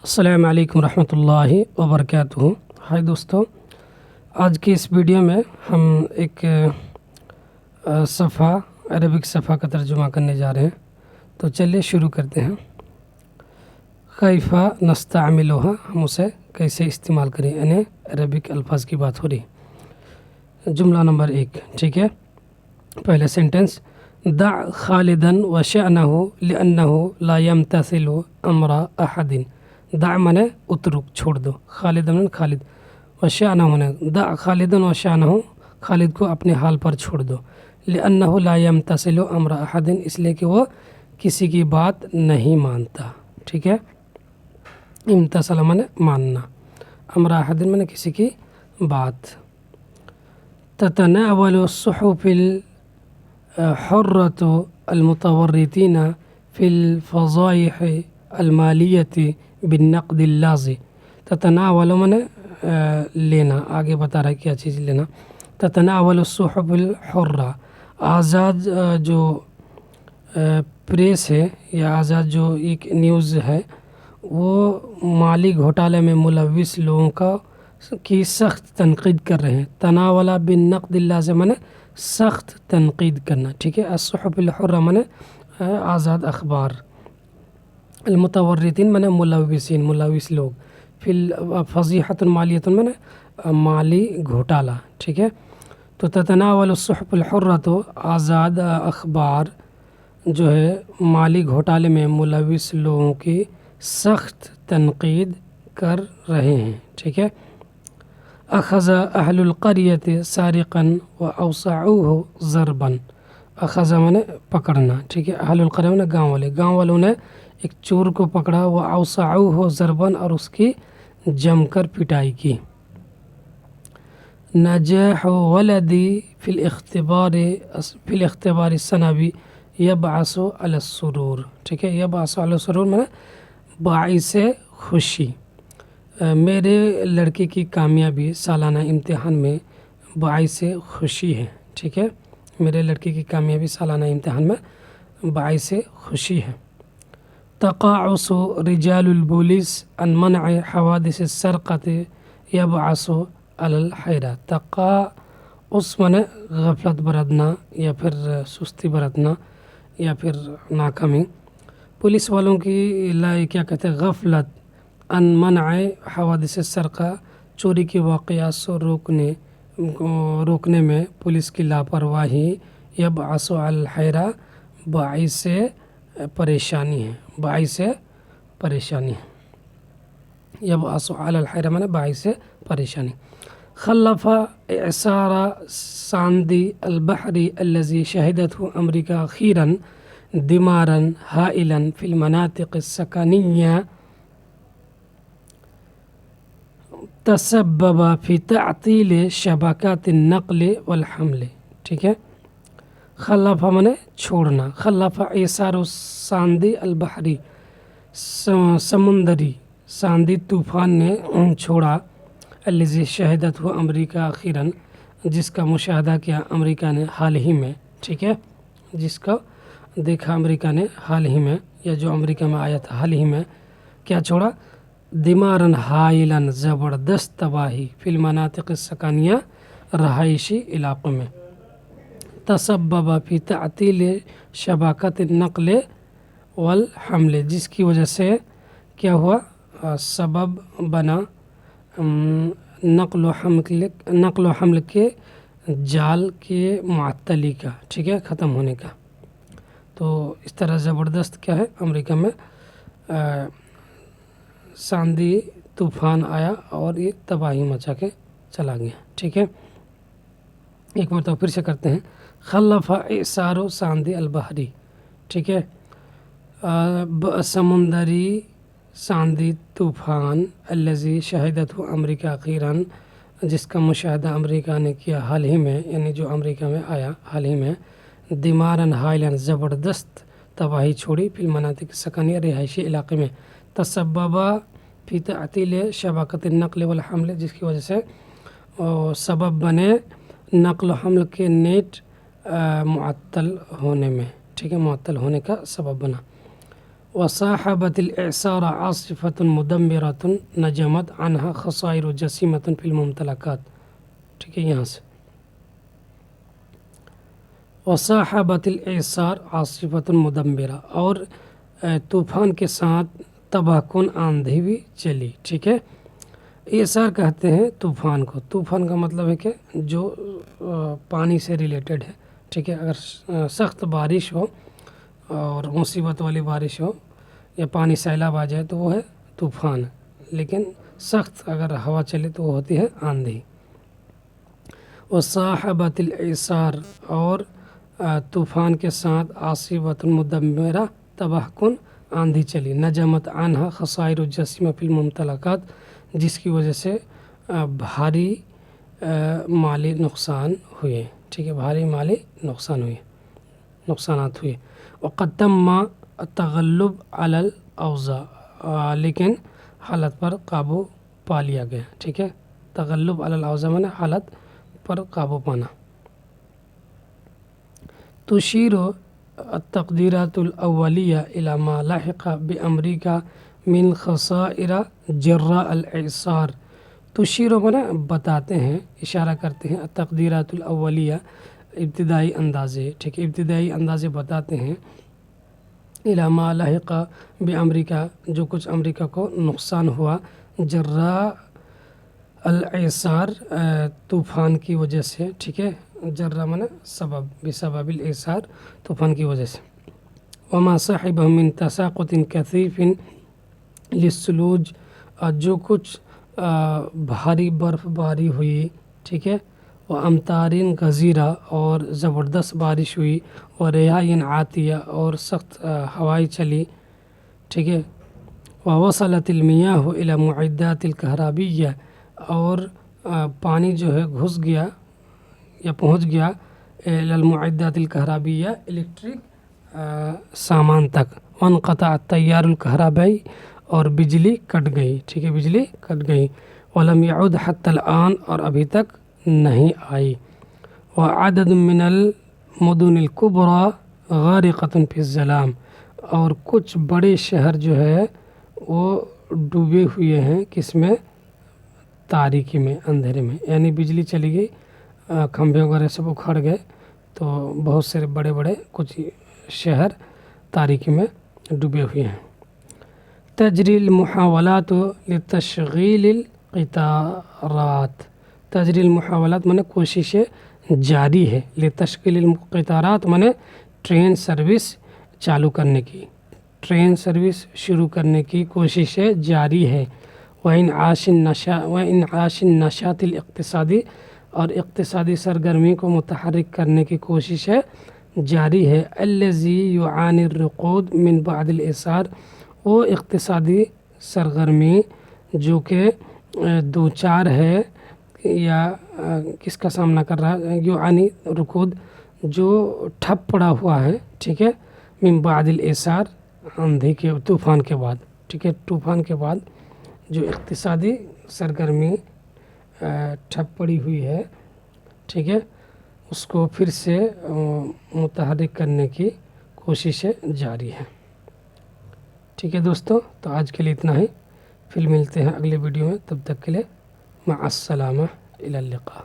السلام علیکم ورحمۃ اللہ وبرکاتہ۔ ہائے دوستو، آج کی اس ویڈیو میں ہم ایک صفحہ عربک صفحہ کا ترجمہ کرنے جا رہے ہیں، تو چلیے شروع کرتے ہیں۔ کیفا نستعملها، ہم اسے کیسے استعمال کریں، یعنی عربک الفاظ کی بات ہو رہی۔ جملہ نمبر 1، ٹھیک ہے۔ پہلے سینٹنس، دع خالدا وشأنه لأنه لا يمتثل امر احد۔ دع منے اترک، چھوڑ دو، خالد من خالد، وشأنه منے دع خالدا وشأنه، خالد کو اپنے حال پر چھوڑ دو، لأنه لا يمتثل امر احد، اس لیے کہ وہ کسی کی بات نہیں مانتا، ٹھیک ہے۔ امتثل منے ماننا، امر احد منے کسی کی بات۔ تتناول الصحف الحرة المتورطين في الفضائح المالية بالنقد اللازم۔ تتناول منے لینا، آگے بتا رہا ہے کیا چیز لینا۔ تتناول الصحف الحرة، آزاد جو پریس ہے یا آزاد جو ایک نیوز ہے، وہ مالی گھوٹالے میں ملوث لوگوں کی سخت تنقید کر رہے ہیں۔ تناولا بالنقد اللازم منے سخت تنقید کرنا، ٹھیک ہے۔ الصحف الحرة منے آزاد اخبار، المتورطین منے ملوثین، ملوث لوگ، فی فضیحۃ مالیۃ منے مالی گھوٹالہ، ٹھیک ہے۔ تو تتناول الصحف الحرة، تو آزاد اخبار جو ہے مالی گھوٹالے میں ملوث لوگوں کی سخت تنقید کر رہے ہیں، ٹھیک ہے۔ اخذ اہل القریۃ سارقا واوسعوہ ضربا، اخذ منے پکڑنا، ٹھیک ہے۔ اہل القریہ منے گاؤں والوں نے ایک چور کو پکڑا، واوسعوہ ضربا، اور اس کی جم کر پٹائی کی۔ نجاح ولدی فی الاختبار السنوی یبعث علی السرور، ٹھیک ہے۔ یبعث علی السرور منے باعث خوشی، میرے لڑکے کی کامیابی سالانہ امتحان میں باعث خوشی ہے، ٹھیک ہے۔ میرے لڑکے کی کامیابی سالانہ امتحان میں باعث خوشی ہے۔ تقاعس رجال البولیس عن منع حوادث السرقۃ یبعث علی الحیرہ۔ تقاعس منے غفلت برتنا یا پھر سستی برتنا یا پھر ناکامی، پولیس والوں کی کیا کہتے ہیں، غفلت، عن منع حوادث السرقہ، چوری کے واقعات سے روکنے میں پولیس کی لاپرواہی، یبعث علی الحیرہ باعث پریشانی ہے، باعث پریشانی ہے۔ یبعث علی الحیرہ منے باعث پریشانی۔ خلف اعصار ساندی البحری الذي شهدته امریکا اخیرا دمارا ہائلا فی المناطق السكنية تسبب فی تعطیل شبکات النقل والحمل، ٹھیک ہے۔ خلف منے چھوڑنا، خلف اعصار ساندی البحری، سمندری ساندی طوفان نے چھوڑا، الذی شہدته امریکا اخیرا، جس کا مشاہدہ کیا امریکہ نے حال ہی میں، ٹھیک ہے۔ جس کا دیکھا امریکہ نے حال ہی میں، یا جو امریکہ میں آیا تھا حال ہی میں، کیا چھوڑا، دمارن ہائلن، زبردست تباہی، فی المناطق السکانیہ، رہائشی علاقوں میں، تسبب فی تعطیل شبکات النقل والحمل، جس کی وجہ سے کیا ہوا، سبب بنا نقل و حمل کے جال کے معطلی کا، ٹھیک ہے، ختم ہونے کا۔ تو اس طرح زبردست کیا ہے، امریکہ میں ساندی طوفان آیا اور یہ تباہی مچا کے چلا گیا، ٹھیک ہے۔ ایک مرتبہ پھر سے کرتے ہیں۔ خلف اعصار ساندی البحری، ٹھیک ہے، سمندری ساندی طوفان، الذی شہدته امریکہ اخیرا، جس کا مشاہدہ امریکہ نے کیا حال ہی میں، یعنی جو امریکہ میں آیا حال ہی میں، دمارن ہائلن، زبردست تباہی چھوڑی، فی المناطق السکانیہ، رہائشی علاقے میں، تسبب فی تعطیل شبکات النقل والحمل، جس کی وجہ سے سبب بنے نقل و حمل کے نیٹ معطل ہونے میں، ٹھیک ہے، معطل ہونے کا سبب بنا۔ وصاحبت الاعصار عاصفۃ مدمرۃ نجمت عنہا خصائر جسیمۃ فی الممتلکات. ٹھیک ہے یہاں سے وصاحبت الاعصار عاصفۃ مدمرہ، اور طوفان کے ساتھ تباہ کن آندھی بھی چلی. ٹھیک ہے، اعصار کہتے ہیں طوفان کو. طوفان کا مطلب ہے کہ جو پانی سے ریلیٹڈ ہے. ٹھیک ہے، اگر سخت بارش ہو اور مصیبت والی بارش ہو یا پانی سیلاب آ جائے تو وہ ہے طوفان، لیکن سخت اگر ہوا چلے تو وہ ہوتی ہے آندھی. وصاحبت الاعصار، اور طوفان کے ساتھ عاصفۃ مدمرہ تباہ کن آندھی چلی. نجمت عنہا خصائر الجسیمہ فی الممتلکات، جس کی وجہ سے بھاری مالی نقصان ہوئے. ٹھیک ہے، بھاری مالی نقصانات ہوئے. وقد تم التغلب علی الاوضاع، لیکن حالت پر قابو پا لیا گیا. ٹھیک ہے، تغلب علی الاوضاع معنی حالت پر قابو پانا. تشیر التقدیرات الاولیہ الی ما لحق بامریکہ من خسائر جراء الاعصار. تشیر معنی بتاتے ہیں، اشارہ کرتے ہیں، التقدیرات الاولیہ ابتدائی اندازے. ٹھیک ہے، ابتدائی اندازے بتاتے ہیں الی ما لحق بامریکہ، جو کچھ امریکہ کو نقصان ہوا جراء الاعصار طوفان کی وجہ سے. ٹھیک ہے، جرہ معنی سبب، بسبب الاعصار طوفان کی وجہ سے. وما صاحبہ من تساقط کثیف للثلوج، جو کچھ بھاری برف باری ہوئی. ٹھیک ہے، وامطار غزیرہ، اور زبردست بارش ہوئی. ورياح عاتیہ، اور سخت ہوائیں چلی. ٹھیک ہے، ووصلت المياه الى معدات الكهربائية، اور پانی جو ہے گھس گیا یا پہنچ گیا الى المعدات الكهربائية الیکٹرک سامان تک. وانقطع التيار الكهربائي، اور بجلی کٹ گئی. ٹھیک ہے، بجلی کٹ گئی. ولم يعد حتى الآن، اور ابھی تک نہیں آئی. وعدد من المدن الكبرى غارقة في الظلام، اور کچھ بڑے شہر جو ہے وہ ڈوبے ہوئے ہیں کس میں؟ تاریکی میں، اندھیرے میں. یعنی بجلی چلی گئی، کھمبے وغیرہ سب اکھڑ گئے، تو بہت سے بڑے بڑے کچھ شہر تاریکی میں ڈوبے ہوئے ہیں. تجری المحاولات لتشغیل القطارات. تجری المحاولات معنی کوششیں جاری ہے. لتشغیل القطارات معنی ٹرین سروس چالو کرنے کی، ٹرین سروس شروع کرنے کی کوششیں جاری ہے. وانعاش النشاط الاقتصادی، اور اقتصادی سرگرمی کو متحرک کرنے کی کوششیں جاری ہے. الذی یعانی الرقود من بعد الاعصار، وہ اقتصادی سرگرمی جو کہ دوچار ہے یا کس کا سامنا کر رہا ہے؟ یعانی رکود، جو ٹھپ پڑا ہوا ہے. ٹھیک ہے، من بعد الاعصار، آندھی کے طوفان کے بعد. ٹھیک ہے، طوفان کے بعد جو اقتصادی سرگرمی ٹھپ پڑی ہوئی ہے، ٹھیک ہے، اس کو پھر سے متحرک کرنے کی کوششیں جاری ہیں. ٹھیک ہے دوستو، تو آج کے لیے اتنا ہی. پھر ملتے ہیں اگلے ویڈیو میں، تب تک کے لیے مع السلامہ، الی اللقاء.